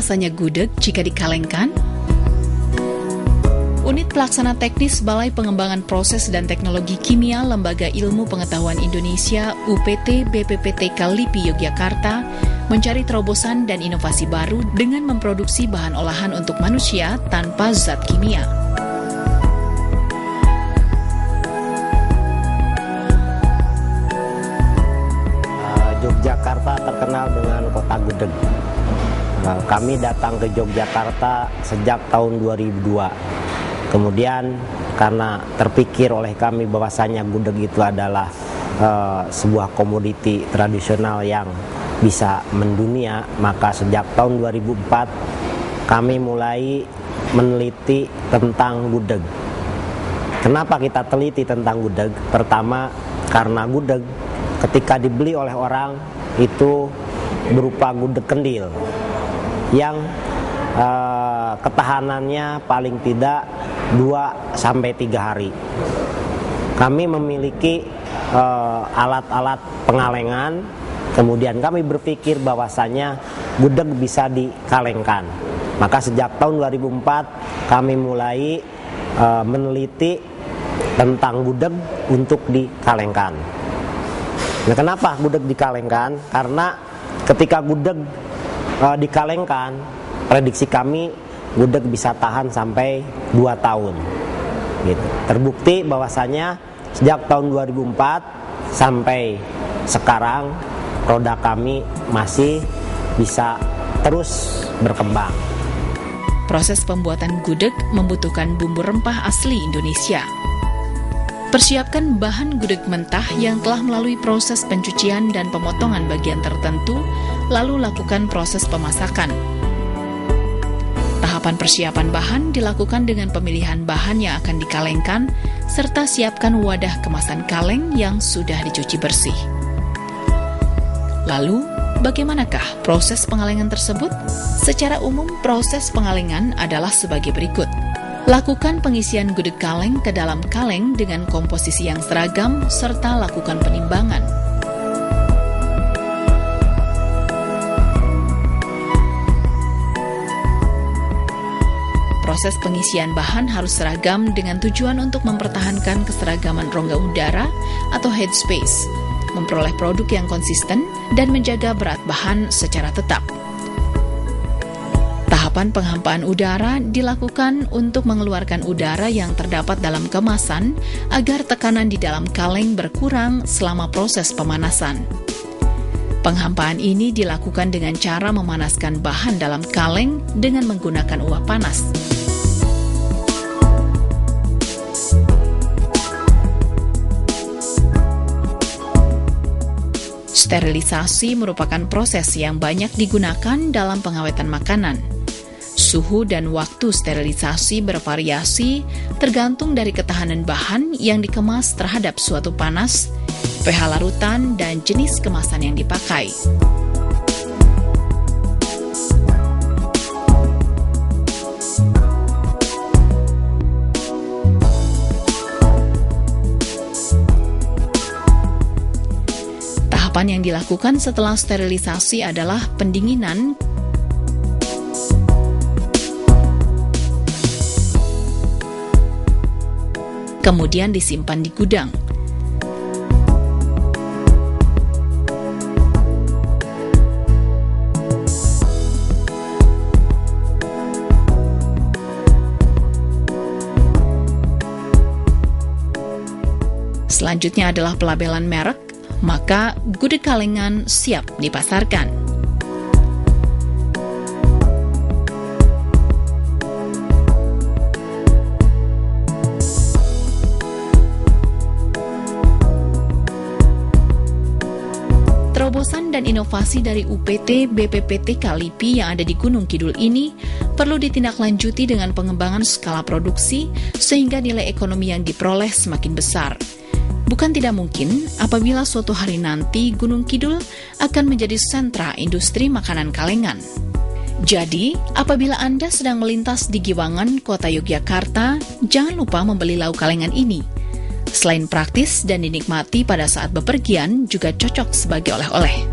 rasanya gudeg jika dikalengkan? Unit Pelaksana Teknis Balai Pengembangan Proses dan Teknologi Kimia Lembaga Ilmu Pengetahuan Indonesia UPT BPPTK LIPI Yogyakarta mencari terobosan dan inovasi baru dengan memproduksi bahan olahan untuk manusia tanpa zat kimia. Yogyakarta terkenal dengan kota gudeg. Kami datang ke Yogyakarta sejak tahun 2002. Kemudian karena terpikir oleh kami bahwasanya gudeg itu adalah sebuah komoditi tradisional yang bisa mendunia, maka sejak tahun 2004 kami mulai meneliti tentang gudeg. Kenapa kita teliti tentang gudeg? Pertama, karena gudeg ketika dibeli oleh orang itu berupa gudeg kendil yang ketahanannya paling tidak 2-3 hari. Kami memiliki alat-alat pengalengan, kemudian kami berpikir bahwasanya gudeg bisa dikalengkan. Maka sejak tahun 2004 kami mulai meneliti tentang gudeg untuk dikalengkan. Nah, kenapa gudeg dikalengkan? Karena ketika gudeg dikalengkan, prediksi kami gudeg bisa tahan sampai 2 tahun. Gitu. Terbukti bahwasanya sejak tahun 2004 sampai sekarang produk kami masih bisa terus berkembang. Proses pembuatan gudeg membutuhkan bumbu rempah asli Indonesia. Persiapkan bahan gudeg mentah yang telah melalui proses pencucian dan pemotongan bagian tertentu, lalu lakukan proses pemasakan. Tahapan persiapan bahan dilakukan dengan pemilihan bahan yang akan dikalengkan, serta siapkan wadah kemasan kaleng yang sudah dicuci bersih. Lalu, bagaimanakah proses pengalengan tersebut? Secara umum, proses pengalengan adalah sebagai berikut. Lakukan pengisian gudeg kaleng ke dalam kaleng dengan komposisi yang seragam, serta lakukan penimbangan. Proses pengisian bahan harus seragam dengan tujuan untuk mempertahankan keseragaman rongga udara atau headspace, memperoleh produk yang konsisten, dan menjaga berat bahan secara tetap. Tahapan penghampaan udara dilakukan untuk mengeluarkan udara yang terdapat dalam kemasan agar tekanan di dalam kaleng berkurang selama proses pemanasan. Penghampaan ini dilakukan dengan cara memanaskan bahan dalam kaleng dengan menggunakan uap panas. Sterilisasi merupakan proses yang banyak digunakan dalam pengawetan makanan. Suhu dan waktu sterilisasi bervariasi tergantung dari ketahanan bahan yang dikemas terhadap suatu panas, pH larutan, dan jenis kemasan yang dipakai. Tahapan yang dilakukan setelah sterilisasi adalah pendinginan, kemudian disimpan di gudang. Selanjutnya adalah pelabelan merek, maka gudeg kalengan siap dipasarkan. Terobosan dan inovasi dari UPT BPPTK LIPI yang ada di Gunung Kidul ini perlu ditindaklanjuti dengan pengembangan skala produksi sehingga nilai ekonomi yang diperoleh semakin besar. Bukan tidak mungkin apabila suatu hari nanti Gunung Kidul akan menjadi sentra industri makanan kalengan. Jadi, apabila Anda sedang melintas di Giwangan, Kota Yogyakarta, jangan lupa membeli lauk kalengan ini. Selain praktis dan dinikmati pada saat bepergian, juga cocok sebagai oleh-oleh.